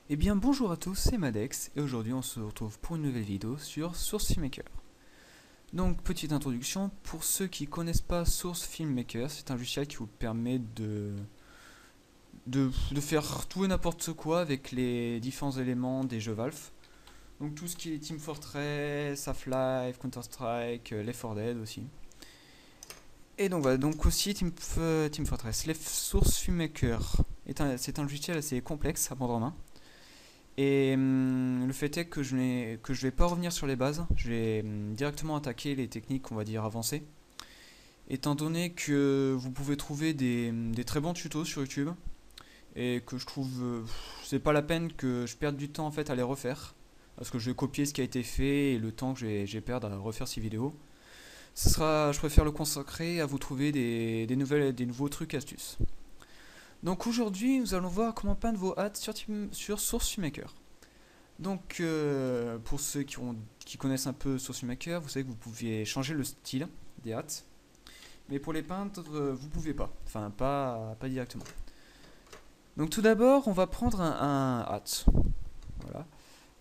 Eh bien bonjour à tous, c'est Madex et aujourd'hui on se retrouve pour une nouvelle vidéo sur Source Filmmaker. Donc petite introduction, pour ceux qui connaissent pas Source Filmmaker, c'est un logiciel qui vous permet de faire tout et n'importe quoi avec les différents éléments des jeux Valve. Donc tout ce qui est Team Fortress, Half-Life, Counter-Strike, Left 4 Dead aussi. Et donc voilà, donc aussi Team Fortress. Les Source Filmmaker, c'est un logiciel assez complexe à prendre en main. Et le fait est que je vais pas revenir sur les bases, je vais directement attaquer les techniques, on va dire, avancées. Étant donné que vous pouvez trouver des très bons tutos sur YouTube, et que je trouve c'est pas la peine que je perde du temps en fait à les refaire, parce que je vais copier ce qui a été fait et le temps que j'ai perdre à refaire ces vidéos. Je préfère le consacrer à vous trouver des nouveaux trucs et astuces. Donc aujourd'hui, nous allons voir comment peindre vos hâtes sur Source Filmmaker. Donc, pour ceux qui connaissent un peu Source Filmmaker, vous savez que vous pouvez changer le style des hâtes. Mais pour les peindre, vous pouvez pas. Enfin, pas directement. Donc tout d'abord, on va prendre un hâte. Voilà.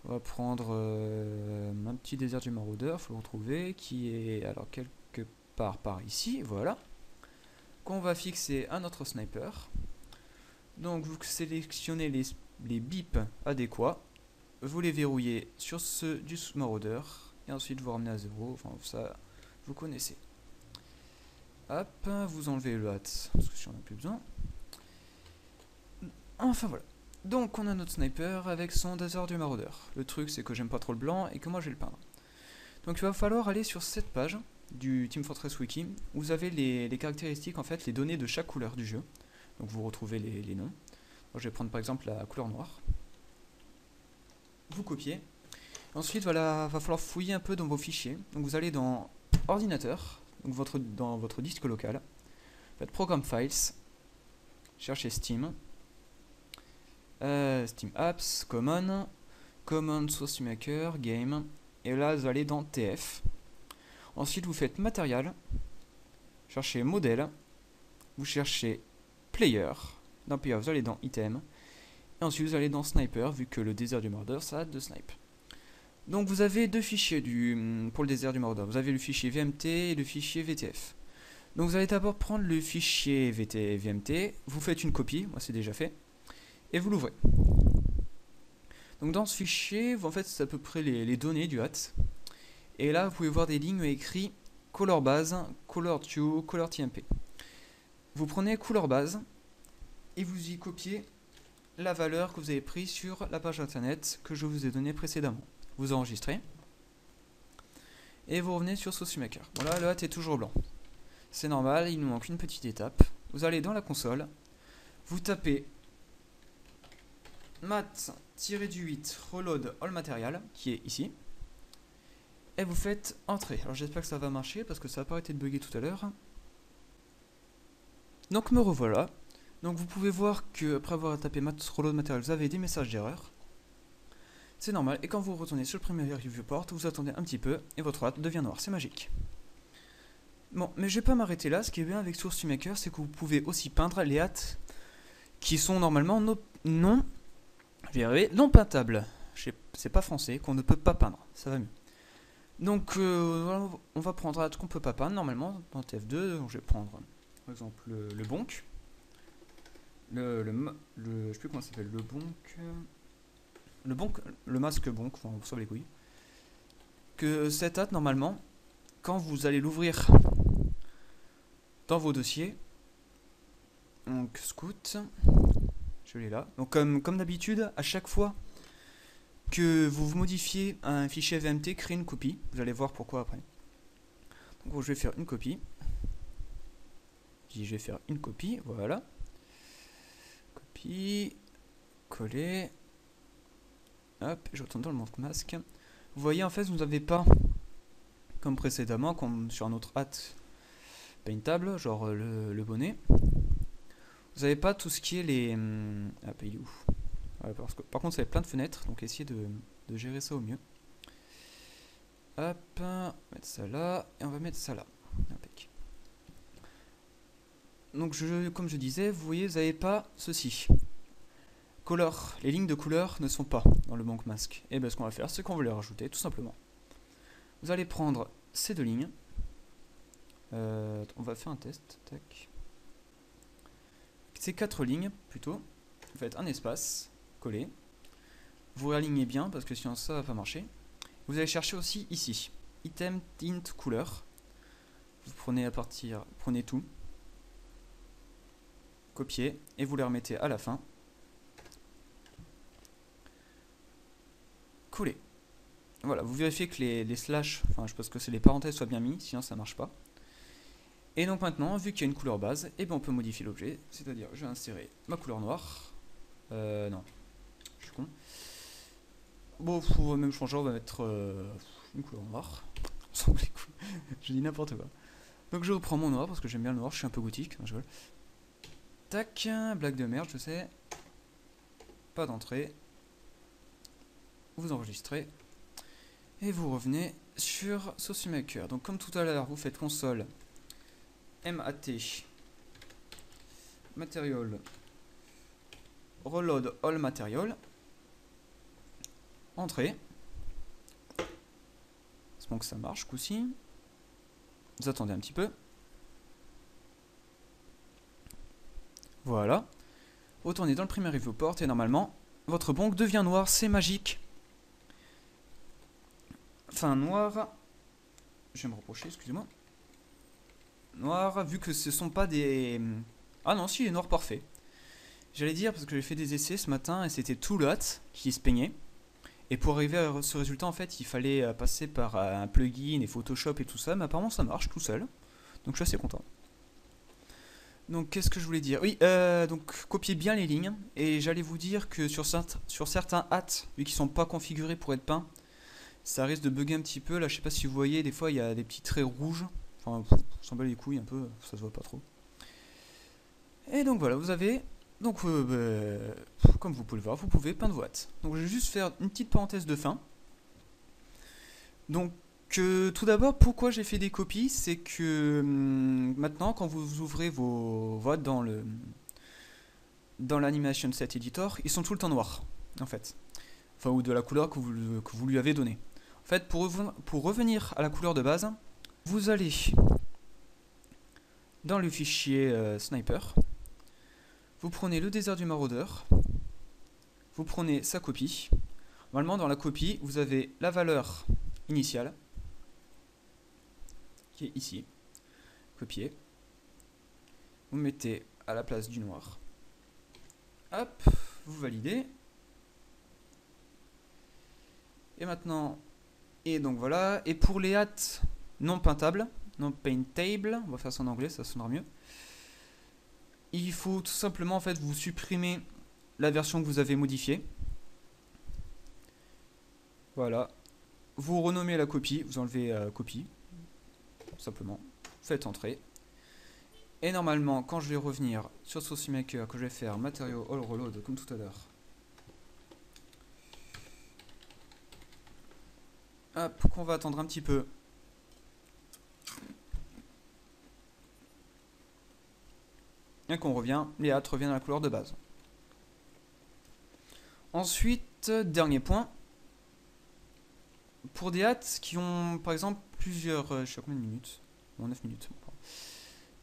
On va prendre un petit désert du maraudeur, il faut le retrouver, qui est alors quelque part par ici, voilà. Qu'on va fixer à notre sniper. Donc vous sélectionnez les bips adéquats. Vous les verrouillez sur ceux du maraudeur et ensuite vous ramenez à 0. Enfin, ça, vous connaissez. Hop, vous enlevez le hâte parce que si on n'a plus besoin. Enfin voilà. Donc on a notre sniper avec son désert du maraudeur. Le truc c'est que j'aime pas trop le blanc et que moi je vais le peindre. Donc il va falloir aller sur cette page du Team Fortress Wiki où vous avez les caractéristiques, en fait, les données de chaque couleur du jeu. Donc vous retrouvez les noms. Moi, je vais prendre par exemple la couleur noire. Vous copiez. Ensuite, voilà, va falloir fouiller un peu dans vos fichiers. Donc vous allez dans ordinateur, donc dans votre disque local. Faites Program Files, cherchez Steam, Steam Apps, Common Source Maker, Game, et là vous allez dans TF. Ensuite vous faites Matériel, cherchez Modèle, vous cherchez Player, dans Player vous allez dans Item, et ensuite vous allez dans Sniper, vu que le désert du mordeur ça a de snipe. Donc vous avez deux fichiers pour le désert du mordeur, vous avez le fichier VMT et le fichier VTF. Donc vous allez d'abord prendre le fichier VMT, vous faites une copie, moi c'est déjà fait, et vous l'ouvrez. Donc dans ce fichier, en fait c'est à peu près les données du HAT. Et là vous pouvez voir des lignes écrites color base, color tue, color TMP. Vous prenez couleur base et vous y copiez la valeur que vous avez prise sur la page internet que je vous ai donnée précédemment. Vous enregistrez et vous revenez sur Source Filmmaker. Voilà, le HAT est toujours blanc. C'est normal, il nous manque une petite étape. Vous allez dans la console, vous tapez mat-8 reload all material qui est ici et vous faites entrer. Alors j'espère que ça va marcher parce que ça n'a pas arrêté de bugger tout à l'heure. Donc me revoilà. Donc vous pouvez voir que après avoir tapé mat reload material, vous avez des messages d'erreur. C'est normal, et quand vous retournez sur le premier viewport, vous attendez un petit peu et votre HAT devient noir, c'est magique. Bon, mais je vais pas m'arrêter là. Ce qui est bien avec Source Filmmaker, c'est que vous pouvez aussi peindre les hâtes qui sont normalement non peintable. C'est pas français, qu'on ne peut pas peindre. Ça va mieux. Donc, voilà, on va prendre un hâte qu'on peut pas peindre normalement dans TF2. Donc, je vais prendre, par exemple, le bonk. Je sais plus comment ça s'appelle. Le bonk. Le bonk, le masque bonk, enfin, on sauve les couilles. Que cette hâte, normalement, quand vous allez l'ouvrir dans vos dossiers, donc scout. Je l'ai là. Donc comme d'habitude, à chaque fois que vous modifiez un fichier VMT, créez une copie. Vous allez voir pourquoi après. Donc je vais faire une copie. Je vais faire une copie, voilà. Copie, coller. Hop, je retourne dans le masque. Vous voyez, en fait, vous n'avez pas, comme précédemment, comme sur un autre hâte paintable, genre le bonnet. Vous n'avez pas tout ce qui est les... Hop, il est où? Voilà, parce que, par contre, ça a plein de fenêtres, donc essayez de gérer ça au mieux. Hop, on va mettre ça là, et on va mettre ça là. Impec. Donc, comme je disais, vous voyez, vous n'avez pas ceci. les lignes de couleur ne sont pas dans le bank mask. Et bien ce qu'on va faire, c'est qu'on va les rajouter tout simplement. Vous allez prendre ces deux lignes. On va faire un test. Tac. Ces 4 lignes plutôt. Vous faites un espace, coller. Vous réalignez bien parce que sinon ça va pas marcher. Vous allez chercher aussi ici. Item tint couleur. Vous prenez tout. Copier et vous les remettez à la fin. Coller. Voilà, vous vérifiez que les slash, enfin je pense que c'est les parenthèses soient bien mis, sinon ça marche pas. Et donc maintenant, vu qu'il y a une couleur base, et ben on peut modifier l'objet, c'est-à-dire je vais insérer ma couleur noire. Non, je suis con. Bon, pour le même changer, on va mettre une couleur noire. Je dis n'importe quoi. Donc je reprends mon noir parce que j'aime bien le noir, je suis un peu gothique. Je tac, blague de merde, je sais. Pas d'entrée. Vous enregistrez. Et vous revenez sur Sauce Maker. Donc comme tout à l'heure, vous faites console MAT Material Reload All Material. Entrée. C'est bon que ça marche, coup-ci. Vous attendez un petit peu. Voilà. Retournez dans le primary viewport et normalement, votre banque devient noire, c'est magique. Enfin, noir. Je vais me reprocher, excusez-moi. Noir, vu que ce sont pas des... Ah non, si, il est noir parfait. J'allais dire, parce que j'ai fait des essais ce matin et c'était tout lot qui se peignait. Et pour arriver à ce résultat, en fait, il fallait passer par un plugin et Photoshop et tout ça. Mais apparemment, ça marche tout seul. Donc, je suis assez content. Donc, qu'est-ce que je voulais dire? Oui, donc, copiez bien les lignes. Et j'allais vous dire que sur certains hats, vu qu'ils sont pas configurés pour être peints, ça risque de bugger un petit peu. Là, je sais pas si vous voyez, des fois, il y a des petits traits rouges. Enfin, on s'en bat les couilles un peu, ça se voit pas trop. Et donc, voilà, vous avez... Donc, comme vous pouvez le voir, vous pouvez peindre vos hâtes. Donc, je vais juste faire une petite parenthèse de fin. Donc, tout d'abord, pourquoi j'ai fait des copies, c'est que maintenant, quand vous ouvrez vos hâtes dans l'Animation Set Editor, ils sont tout le temps noirs, en fait. Enfin, ou de la couleur que vous lui avez donnée. En fait, pour revenir à la couleur de base, vous allez dans le fichier Sniper. Vous prenez le désert du maraudeur, vous prenez sa copie. Normalement, dans la copie, vous avez la valeur initiale, qui est ici. Copier. Vous mettez à la place du noir. Hop, vous validez. Et maintenant, et donc voilà. Et pour les hâtes non peintables, non paintable, on va faire ça en anglais, ça sonnera mieux. Il faut tout simplement en fait vous supprimer la version que vous avez modifiée. Voilà. Vous renommez la copie, vous enlevez copie. Simplement. Faites entrer. Et normalement, quand je vais revenir sur Sauce Maker, que je vais faire Material All Reload comme tout à l'heure. Hop, qu'on va attendre un petit peu. Et qu'on revient, les hâtes reviennent à la couleur de base. Ensuite, dernier point. Pour des hâtes qui ont par exemple plusieurs... je sais combien de minutes? Bon, 9 minutes.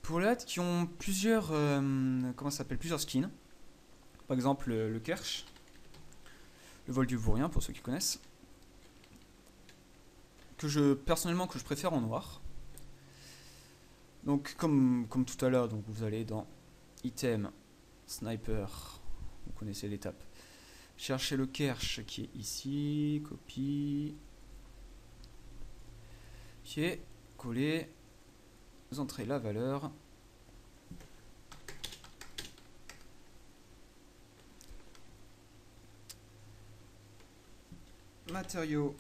Pour les hâtes qui ont plusieurs... comment ça s'appelle? Plusieurs skins. Par exemple le Kersh. Le vol du vaurien pour ceux qui connaissent. Personnellement que je préfère en noir. Donc comme tout à l'heure, donc vous allez dans Item, Sniper, vous connaissez l'étape. Cherchez le Kersh qui est ici, copie, pied, coller, vous entrez la valeur. Matériaux,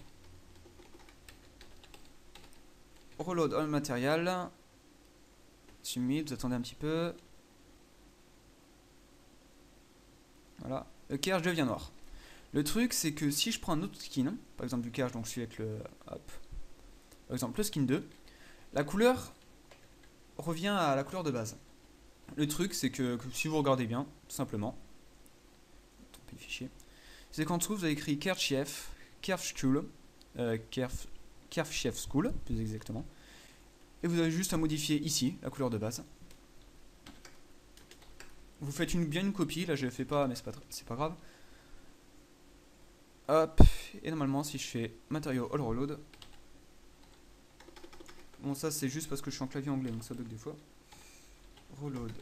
reload all material, submit, vous attendez un petit peu. Voilà, le Kersh devient noir. Le truc c'est que si je prends un autre skin, par exemple du Kersh, donc celui avec le... Hop, par exemple le skin 2, la couleur revient à la couleur de base. Le truc c'est que si vous regardez bien, tout simplement, les fichiers, c'est qu'en dessous vous avez écrit Kerchef, Kerfschule, Kerfchef School, plus exactement. Et vous avez juste à modifier ici la couleur de base. Vous faites bien une copie, là je ne le fais pas, mais c'est pas grave. Hop, et normalement si je fais matériaux all reload, bon ça c'est juste parce que je suis en clavier anglais donc ça bug des fois. Reload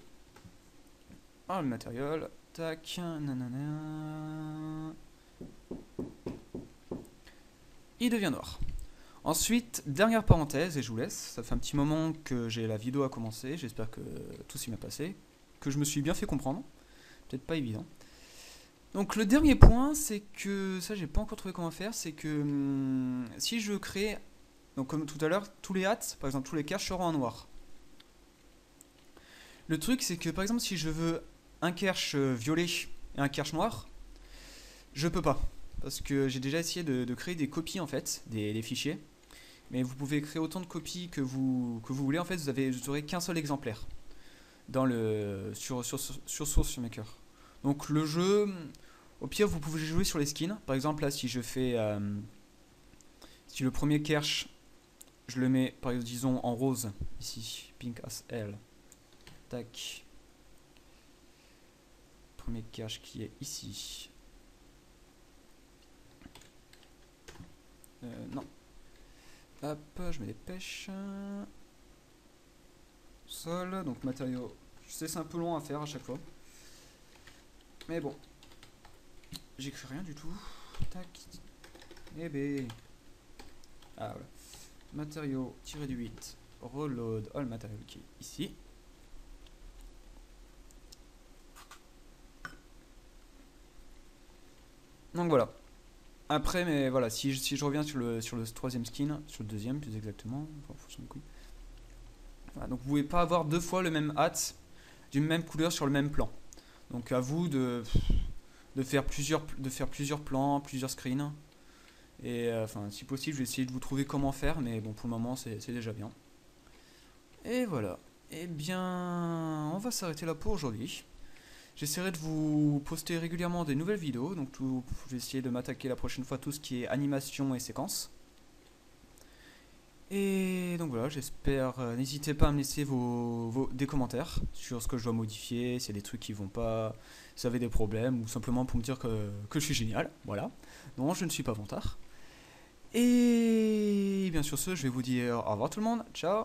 all matériel, tac, nanana. Il devient noir. Ensuite, dernière parenthèse, et je vous laisse, ça fait un petit moment que j'ai la vidéo à commencer, j'espère que tout s'y m'a passé, que je me suis bien fait comprendre, peut-être pas évident. Donc le dernier point, c'est que, ça j'ai pas encore trouvé comment faire, c'est que si je crée, donc comme tout à l'heure, tous les hats, par exemple tous les caches seront en noir. Le truc c'est que par exemple si je veux un cache violet et un cache noir, je peux pas. Parce que j'ai déjà essayé de créer des copies en fait, des fichiers. Mais vous pouvez créer autant de copies que vous voulez. En fait, vous n'aurez qu'un seul exemplaire dans sur Source Maker. Donc le jeu, au pire, vous pouvez jouer sur les skins. Par exemple, là, si je fais, si le premier cache, je le mets, par exemple, disons en rose ici, pink as hell. Tac. Premier cache qui est ici. Non. Hop, je me dépêche. Sol, donc matériaux. Je sais, c'est un peu long à faire à chaque fois. Mais bon. J'écris rien du tout. Tac. Eh ben. Ah voilà. Matériaux, tiré du 8. Reload all matériaux qui est ici. Donc voilà. Après, mais voilà, si je reviens sur le troisième skin, sur le deuxième plus exactement, voilà, donc vous pouvez pas avoir deux fois le même hat d'une même couleur sur le même plan. Donc à vous de faire plusieurs plans, plusieurs screens. Et enfin, si possible, je vais essayer de vous trouver comment faire, mais bon, pour le moment, c'est déjà bien. Et voilà. Eh bien, on va s'arrêter là pour aujourd'hui. J'essaierai de vous poster régulièrement des nouvelles vidéos, donc je vais essayer de m'attaquer la prochaine fois tout ce qui est animation et séquences. Et donc voilà, j'espère, n'hésitez pas à me laisser des commentaires sur ce que je dois modifier, s'il y a des trucs qui vont pas, si vous avez des problèmes, ou simplement pour me dire que je suis génial, voilà. Non, je ne suis pas vantard. Et bien sur ce, je vais vous dire au revoir tout le monde, ciao.